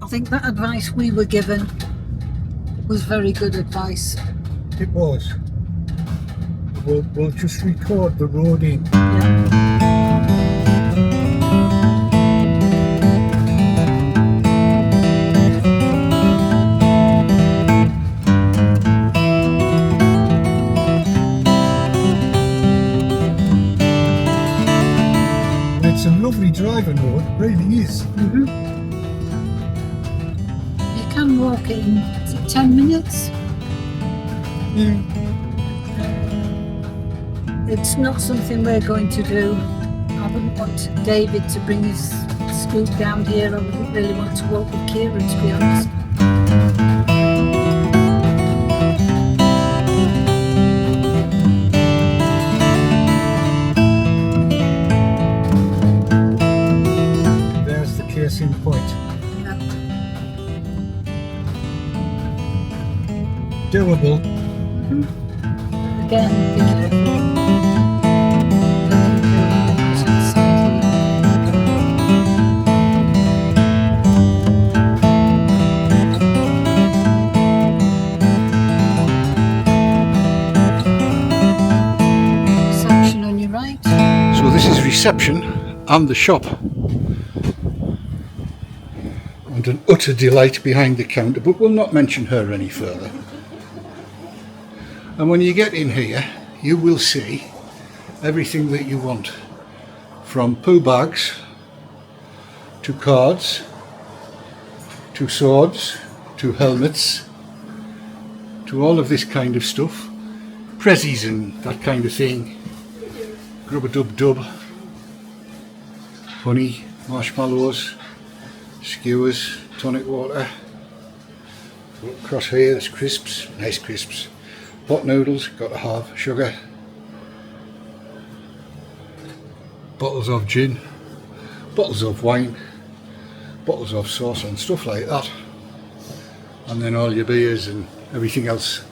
I think that advice we were given was very good advice. It was. We'll just record the road in. It's a lovely driving road, it really is. You can walk it in 10 minutes. It's not something we're going to do. I wouldn't want David to bring his scoot down here. I wouldn't really want to walk with Kieran, to be honest. There's the case in point. Doable. Again, be careful. Reception on your right. So this is reception and the shop. And an utter delight behind the counter, but we'll not mention her any further. And when you get in here, you will see everything that you want, from poo bags to cards to swords to helmets to all of this kind of stuff, prezzies and that kind of thing, grub-a-dub-dub, honey, marshmallows, skewers, tonic water. Across here there's crisps, nice crisps. Pot noodles, got to have sugar. Bottles of gin, bottles of wine, bottles of sauce and stuff like that. And then all your beers and everything else.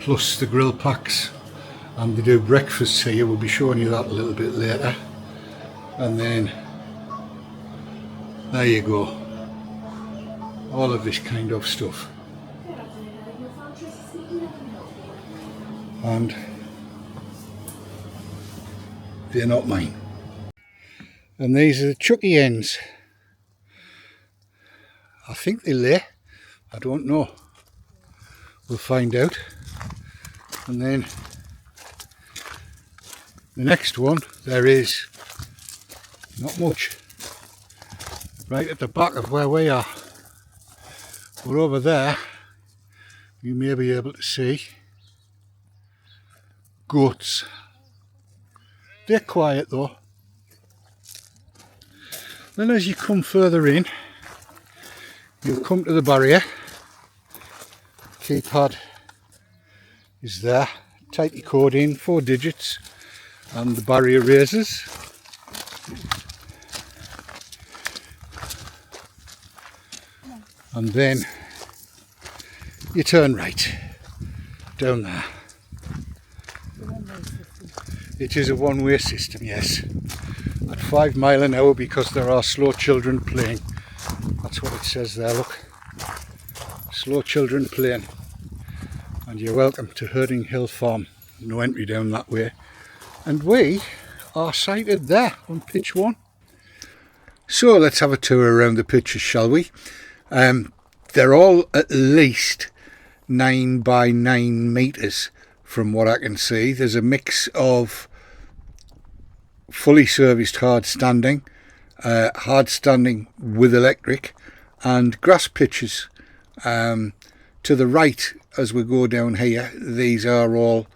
Plus the grill packs, and they do breakfasts here, we'll be showing you that a little bit later. And then, there you go. All of this kind of stuff. And they're not mine. And these are the chucky hens. I think they lay, I don't know. We'll find out. And then the next one, there is not much. Right at the back of where we are. But over there, you may be able to see goats. They're quiet though. Then as you come further in, you'll come to the barrier. Keypad is there. Type your code in, 4 digits, and the barrier raises. And then you turn right down there. It is a one-way system, yes. At 5 miles an hour because there are slow children playing. That's what it says there, look. Slow children playing. And you're welcome to Herding Hill Farm. No entry down that way. And we are sighted there on pitch 1. So let's have a tour around the pitches, shall we? They're all at least 9 by 9 metres. From what I can see, there's a mix of fully serviced hard standing with electric, and grass pitches. To the right, as we go down here, these are all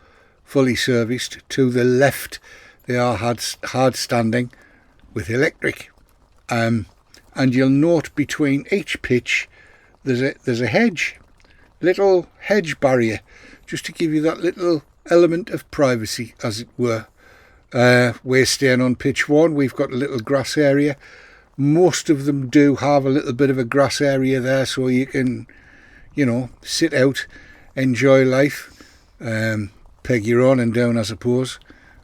fully serviced. To the left, they are hard standing with electric. And you'll note between each pitch, there's a hedge, little hedge barrier, just to give you that little element of privacy, as it were. We're staying on pitch 1. We've got a little grass area. Most of them do have a little bit of a grass area there, so you can, sit out, enjoy life, peg your on and down, I suppose.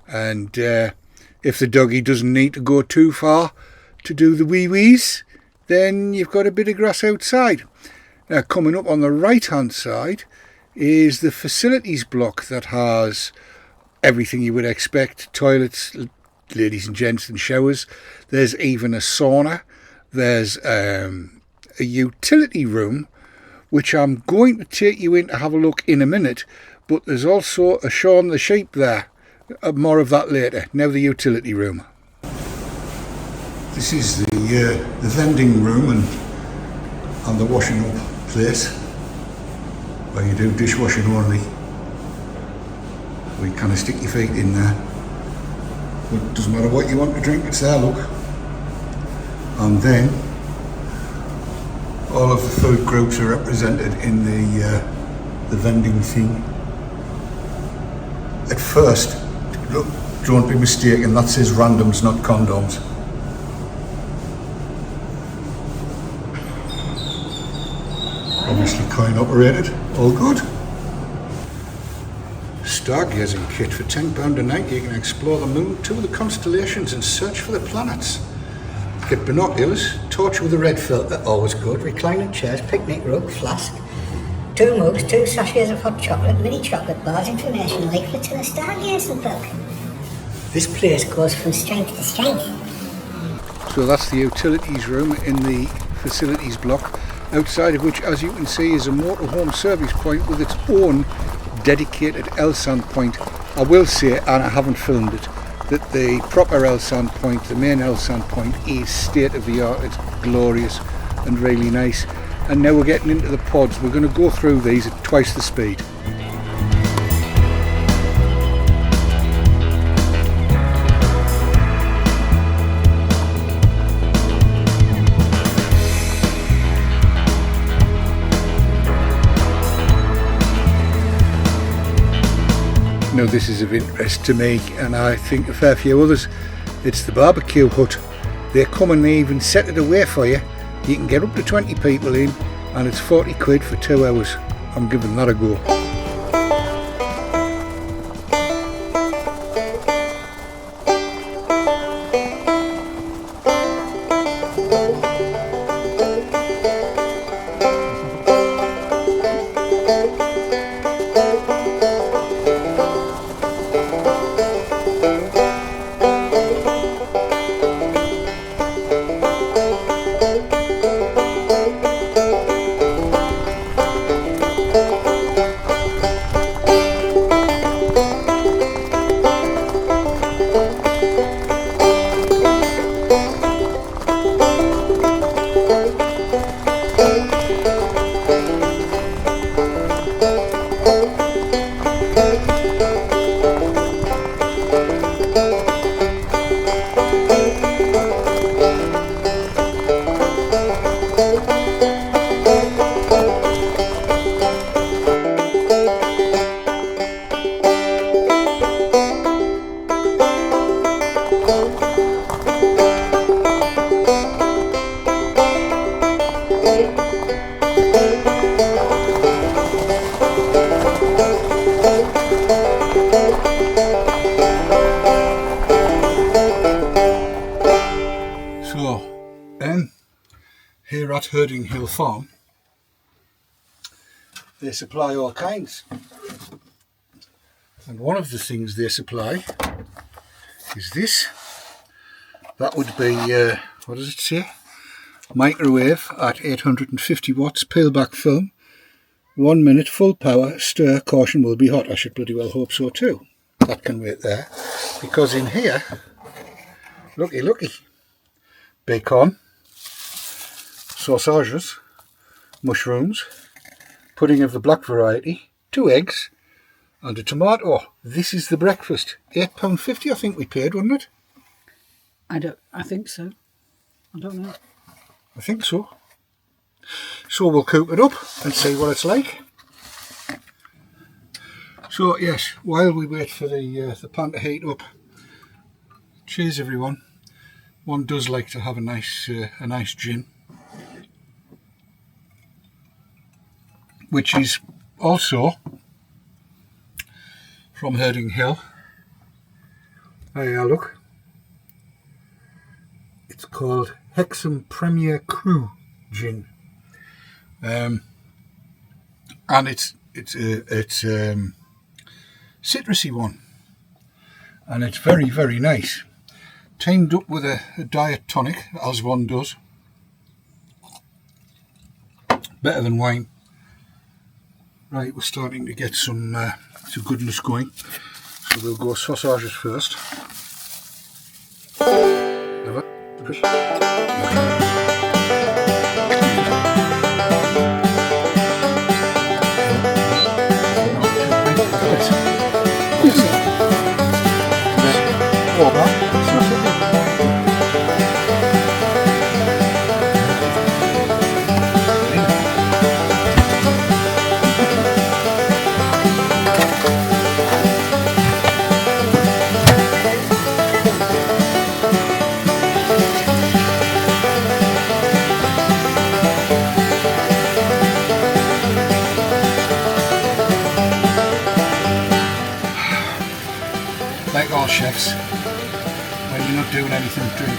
And if the doggy doesn't need to go too far to do the wee-wees, then you've got a bit of grass outside. Now coming up on the right hand side is the facilities block that has everything you would expect: toilets, ladies and gents, and showers. There's even a sauna. There's a utility room, which I'm going to take you in to have a look in a minute, but there's also a Shaun the Sheep there. More of that later. Now the utility room. This is the vending room and the washing up place, where you do dishwashing only. We kind of stick your feet in there. But it doesn't matter what you want to drink, it's there, look. And then all of the food groups are represented in the vending thing. At first, look, don't be mistaken, that says randoms, not condoms. Obviously coin operated, all good. Stargazing kit for £10 a night. You can explore the moon, tour the constellations and search for the planets. Get binoculars, torch with a red filter, always good. Reclining chairs, picnic rug, flask, 2 mugs, 2 sachets of hot chocolate, mini chocolate bars, information leaflets and a stargazing book. This place goes from strength to strength. So that's the utilities room in the facilities block, outside of which, as you can see, is a motorhome service point with its own dedicated L-sand point. I will say, and I haven't filmed it, that the proper L-sand point, the main L-sand point, is state of the art. It's glorious and really nice. And now we're getting into the pods. We're going to go through these at twice the speed. Now this is of interest to me, and I think a fair few others. It's the barbecue hut. They come and they even set it away for you. You can get up to 20 people in, and it's 40 quid for 2 hours. I'm giving that a go. Here at Herding Hill Farm, they supply all kinds, and one of the things they supply is this. That would be, what does it say? Microwave at 850 watts, peel back film, 1 minute, full power, stir, caution will be hot. I should bloody well hope so too. That can wait there, because in here, looky, bacon, sausages, mushrooms, pudding of the black variety, 2 eggs and a tomato. This is the breakfast. £8.50 I think we paid, wasn't it? I think so. I don't know. I think so. So we'll cook it up and see what it's like. So yes, while we wait for the pan to heat up, cheers everyone. One does like to have a nice gin, which is also from Herding Hill. There you are, look. It's called Hexham Premier Cru gin, and it's citrusy one, and it's very, very nice. Teamed up with a diet tonic, as one does. Better than wine. Right, we're starting to get some goodness going. So we'll go sausages first. Like all chefs, when you're not doing anything, drink.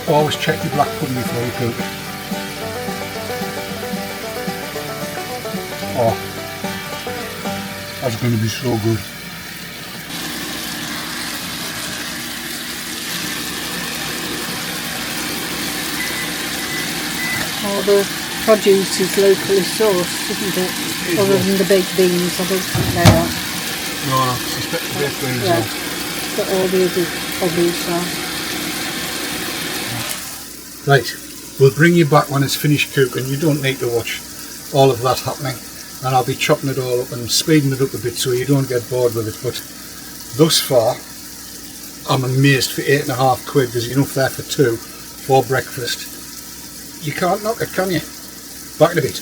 Always check your black pudding before you cook it. Oh, that's going to be so good. All the produce is locally sourced, isn't it? Other than the baked beans, I don't think they are. No, I suspect the baked beans Yeah, are. but all the other produce are. Right, we'll bring you back when it's finished cooking. You don't need to watch all of that happening, and I'll be chopping it all up and speeding it up a bit so you don't get bored with it. But thus far, I'm amazed. For £8.50 there's enough there for two for breakfast. You can't knock it, can you? Back in a bit.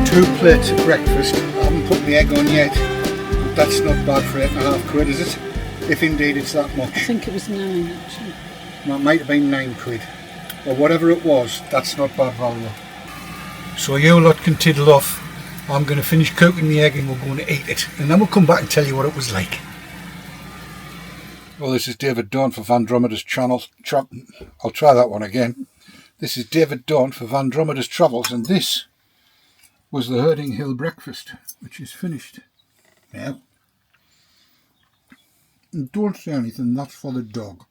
Two plates of breakfast. I haven't put the egg on yet, but that's not bad for £8.50, is it? If indeed it's that much. I think it was 9 actually. Well, it might have been £9, or whatever it was. That's not bad value. So you lot can tiddle off. I'm going to finish cooking the egg and we're going to eat it, and then we'll come back and tell you what it was like. Well, this is David Dawn for Vandromeda's channel. I'll try that one again. This is David Dawn for Vandromeda's Travels, and this was the Herding Hill breakfast, which is finished now. And don't say anything, that's for the dog.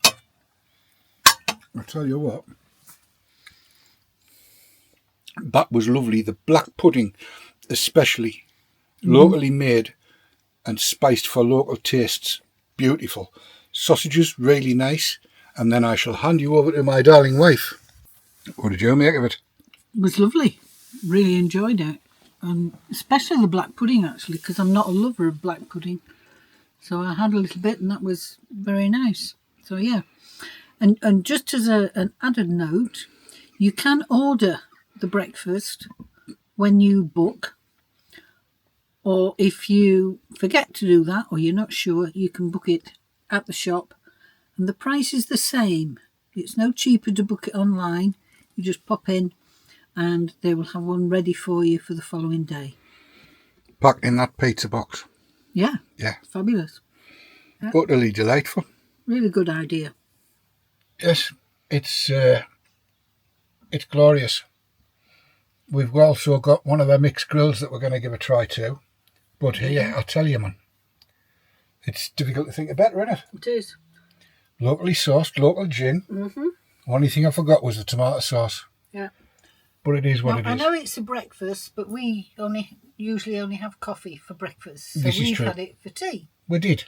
I tell you what, that was lovely. The black pudding especially, locally made and spiced for local tastes, beautiful. Sausages, really nice. And then I shall hand you over to my darling wife. What did you make of it? It was lovely. Really enjoyed it, and especially the black pudding actually, because I'm not a lover of black pudding, so I had a little bit and that was very nice. So yeah, and just as an added note, you can order the breakfast when you book, or if you forget to do that or you're not sure, you can book it at the shop and the price is the same. It's no cheaper to book it online. You just pop in and they will have one ready for you for the following day. Packed in that pizza box. Yeah. Yeah. Fabulous. Yeah. Utterly delightful. Really good idea. Yes, it's glorious. We've also got one of our mixed grills that we're going to give a try to. But here, I'll tell you, man, it's difficult to think of better, isn't it? It is. Locally sourced, local gin. Only thing I forgot was the tomato sauce. Yeah. But it is what Now, it I is. know it's a breakfast, but we usually only have coffee for breakfast. So This is we've true. had it for tea. We did.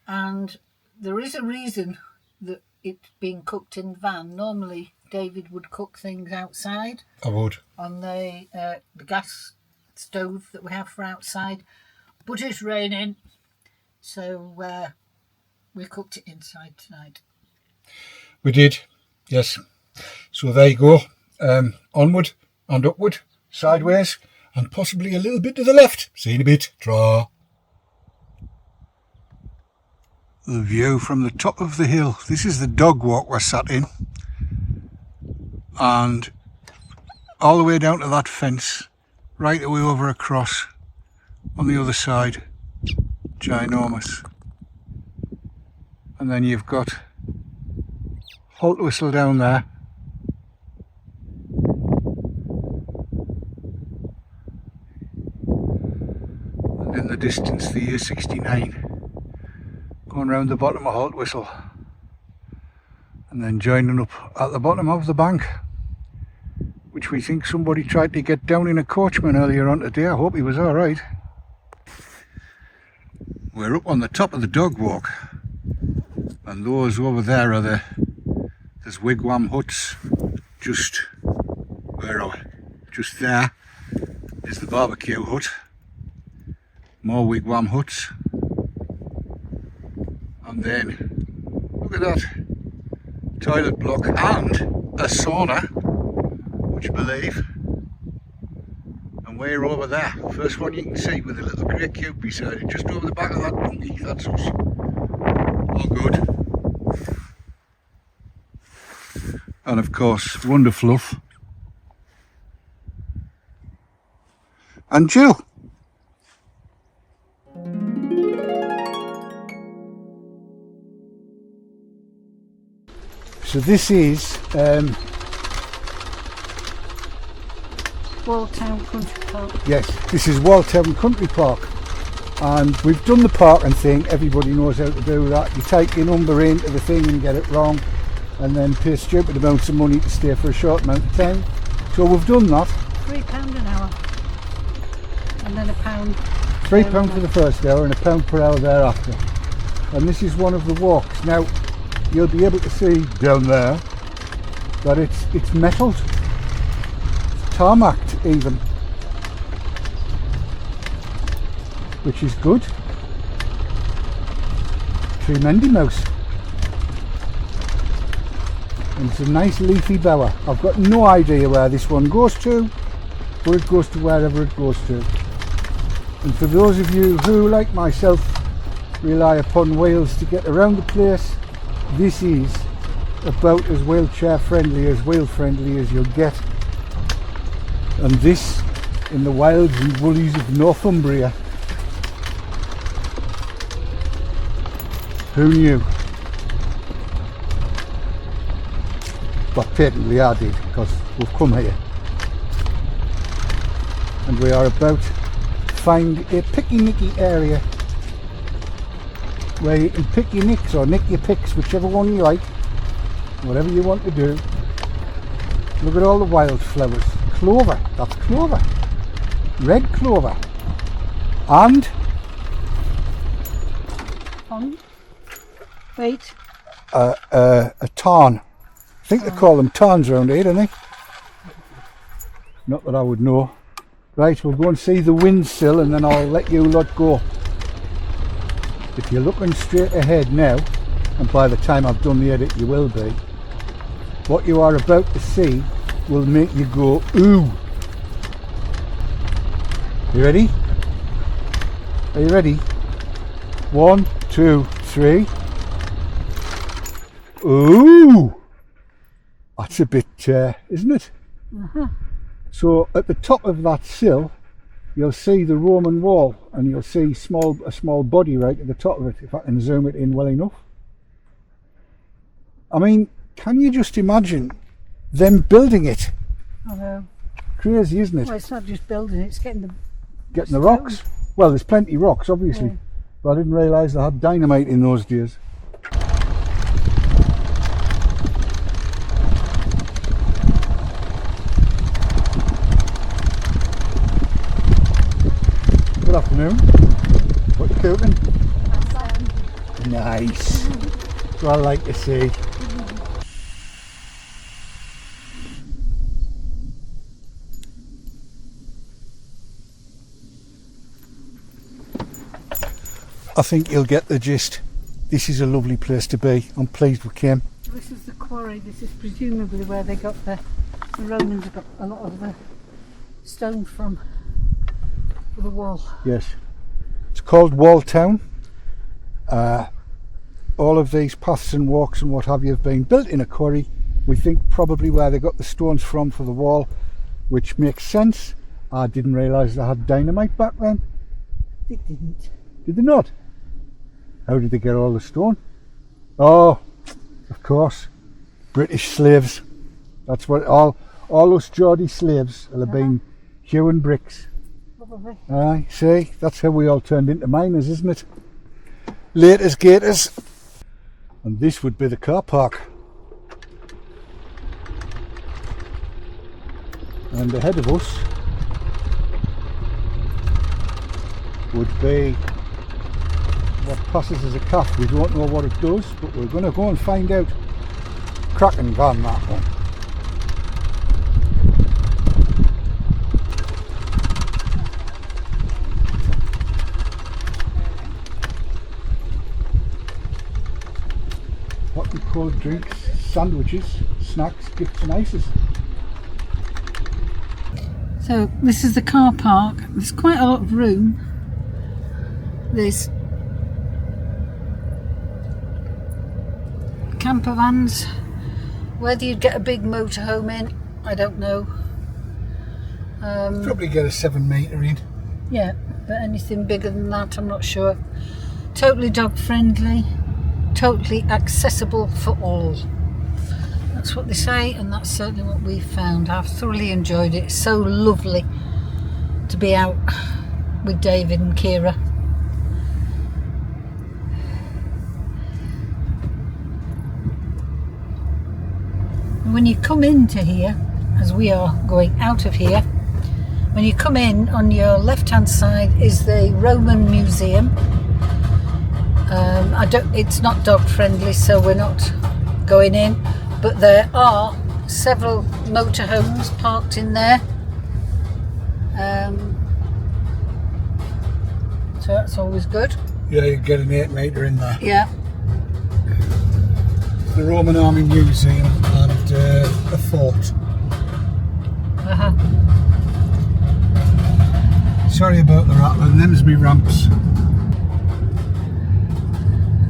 And there is a reason that it's being cooked in the van. Normally, David would cook things outside I would. on the gas stove that we have for outside. But it's raining, so we cooked it inside tonight. We did. Yes. So there you go. Onward and upward, sideways, and possibly a little bit to the left. See you in a bit. Draw. The view from the top of the hill. This is the dog walk we're sat in. And all the way down to that fence, right away over across on the other side. Ginormous. And then you've got Halt Whistle down there. And in the distance the year 69 going round the bottom of Halt Whistle and then joining up at the bottom of the bank, which we think somebody tried to get down in a coachman earlier on today. I hope he was alright. We're up on the top of the dog walk, and those over there are there's wigwam huts. Just there is the barbecue hut. More wigwam huts. And then look at that toilet block and a sauna, would you believe? And we're over there, first one you can see with a little grey cube beside it, just over the back of that monkey. That's us. All good. And of course Wonderfluff and Jill. So this is Walltown Country Park. yes, this is Walltown Country Park, and we've done the parking thing. Everybody knows how to do that. You take your number into the thing and get it wrong, and then pay stupid amounts of money to stay for a short amount of time. So we've done that. £3 an hour, and then £1. £3 for the first hour and £1 per hour thereafter. And this is one of the walks. Now you'll be able to see down there that it's metalled, it's tarmacked even, which is good. Tremendy mouse. And it's a nice leafy bower. I've got no idea where this one goes to, but it goes to wherever it goes to. And for those of you who, like myself, rely upon wheels to get around the place, this is about as wheelchair friendly, as wheel friendly as you'll get. And this in the wilds and woolies of Northumbria. Who knew? But patently I did, because we've come here. And we are about to find a picky-nicky area where you can pick your nicks or nick your picks, whichever one you like, whatever you want to do. Look at all the wildflowers. Clover, that's clover. Red clover. And Wait. a tarn. I think they call them tarns around here, don't they? Not that I would know. Right, we'll go and see the windsill and then I'll let you lot go. If you're looking straight ahead now, and by the time I've done the edit you will be, what you are about to see will make you go ooh. You ready? Are you ready? 1, 2, 3. Ooh! That's a bit, isn't it? So at the top of that sill, you'll see the Roman wall, and you'll see a small body right at the top of it, if I can zoom it in well enough. I mean, can you just imagine them building it? I know. Crazy, isn't it? Well, it's not just building, it's getting Getting the rocks. Well, there's plenty of rocks, obviously, Yeah. but I didn't realise they had dynamite in those days. Good afternoon. What you cooking? Nice. That's what I like to see. I think you'll get the gist. This is a lovely place to be. I'm pleased we came. This is the quarry. This is presumably where they got the Romans got a lot of the stone from for the wall. Yes. It's called Walltown. All of these paths and walks and what have you have been built in a quarry. We think probably where they got the stones from for the wall, which makes sense. I didn't realise they had dynamite back then. They didn't. Did they not? How did they get all the stone? Oh, of course, British slaves. That's what all us Geordie slaves will have been hewing bricks. Probably. Aye, see, that's how we all turned into miners, isn't it? Laters, gators. And this would be the car park. And ahead of us would be what passes as a calf. We don't know what it does, but we're going to go and find out. Cracking van, that one. Hot and cold drinks, sandwiches, snacks, gifts and ices. So this is the car park. There's quite a lot of room. There's camper vans. Whether you'd get a big motorhome in, I don't know. Probably get a 7 metre in. Yeah, but anything bigger than that, I'm not sure. Totally dog friendly, totally accessible for all. That's what they say, and that's certainly what we've found. I've thoroughly enjoyed it. It's so lovely to be out with David and Kira. And when you come into here, as we are going out of here, when you come in, on your left hand side is the Roman Museum. It's not dog friendly, so we're not going in, but there are several motorhomes parked in there, so that's always good. Yeah, you get an 8 metre in there. Yeah. The Roman Army Museum and a fort. Sorry about the rattling, them's me ramps.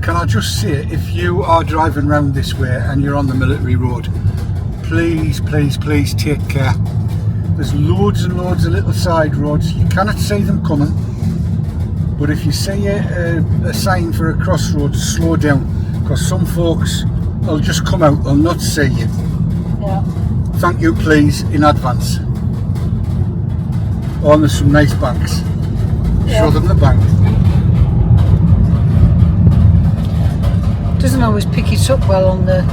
Can I just say, if you are driving round this way and you're on the military road, please, please, please take care. There's loads and loads of little side roads. You cannot see them coming, but if you see a sign for a crossroads, slow down, because some folks will just come out, they'll not see you. Yeah. Thank you, please, in advance. Oh, and there's some nice banks. Yeah. Show them the bank. Doesn't always pick it up well on the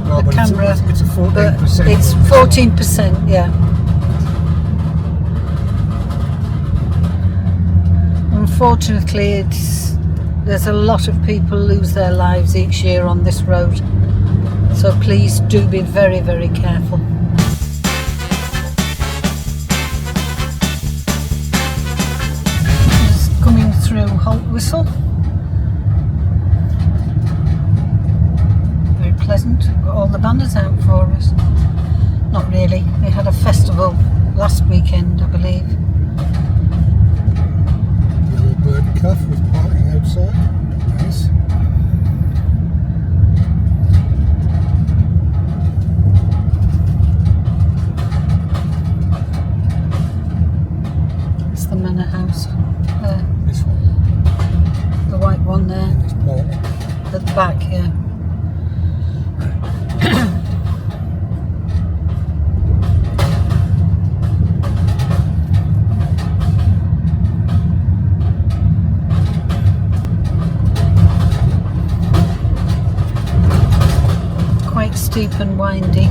but camera. It's a 14%. But it's 14%, yeah. Unfortunately, there's a lot of people lose their lives each year on this road. So please do be very, very careful. Just coming through Holt Whistle. Very pleasant. Got all the banners out for us. Not really. They had a festival last weekend, I believe. Yellow bird calf was parking outside. Nice. It's the manor house there. This one. The white one there. It's Paul. At the back, yeah. Quite steep and windy.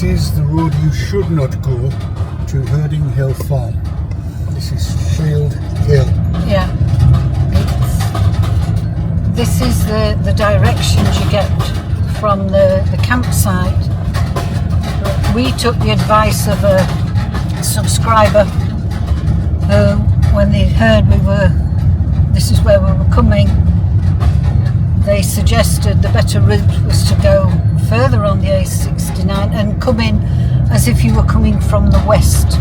is the road you should not go to Herding Hill Farm. This is Shield Hill. Yeah. This is the directions you get from the campsite. We took the advice of a subscriber who, when they heard this is where we were coming, they suggested the better route was to go further on the A69 and come in as if you were coming from the west,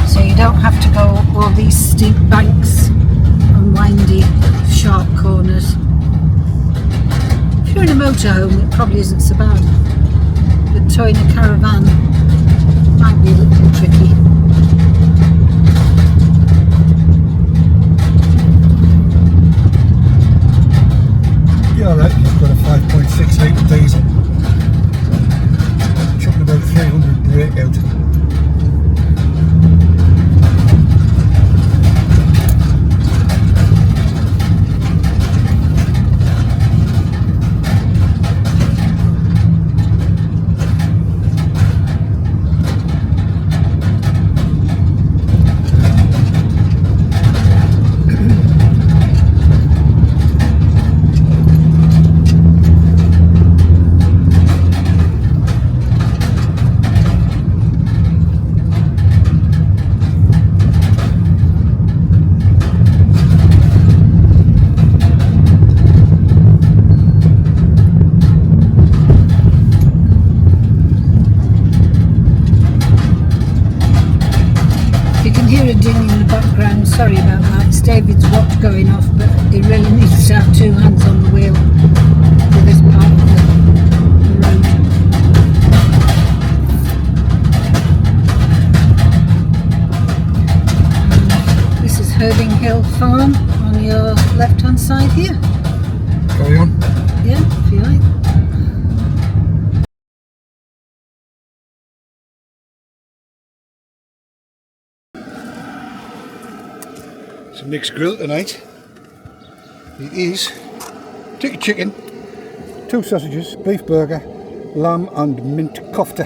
so you don't have to go all these steep banks and windy sharp corners. If you're in a motorhome, it probably isn't so bad, but towing a caravan might be a little tricky. Yeah, alright, you've got a 5.6 litre diesel. Chucking about 300 brake out. Sorry about that, it's David's watch going off, but he really needs to have two hands on the wheel for this part of the road. This is Herding Hill Farm on your left hand side here. Carry on. Yeah, if you like. It's a mixed grill tonight. It is tikka chicken, 2 sausages, beef burger, lamb and mint kofta.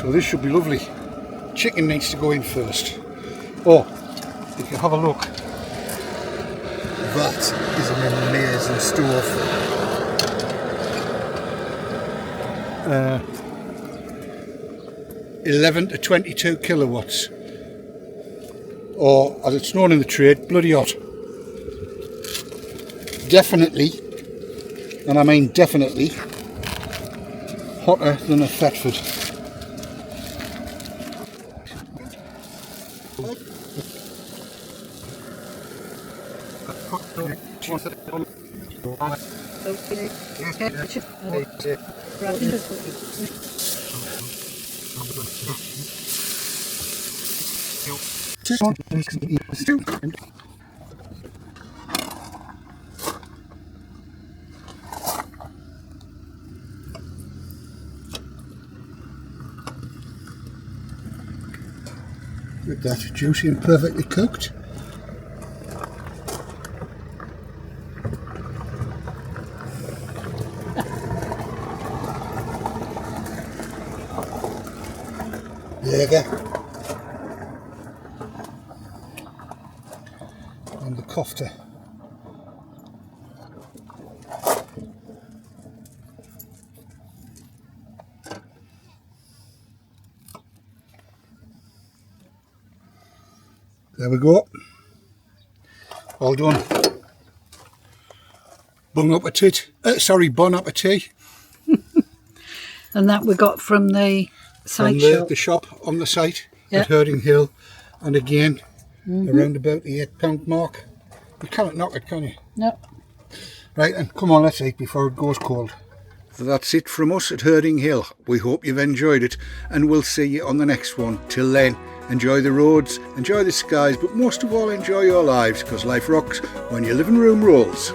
So this should be lovely. Chicken needs to go in first. Oh, you can have a look. That is an amazing stove. 11 to 22 kilowatts. Or, as it's known in the trade, bloody hot. Definitely, and I mean definitely, hotter than a Thetford. With that juicy and perfectly cooked. Burger and the kofta. There we go. All done. Bon appetit. Bon appetit. And that we got from the site shop. The shop on the site Yep. at Herding Hill. And again, around about the £8 mark. You can't knock it, can you? No. Right then, come on, let's eat before it goes cold. That's it from us at Herding Hill. We hope you've enjoyed it, and we'll see you on the next one. Till then, enjoy the roads, enjoy the skies, but most of all enjoy your lives, because life rocks when your living room rolls.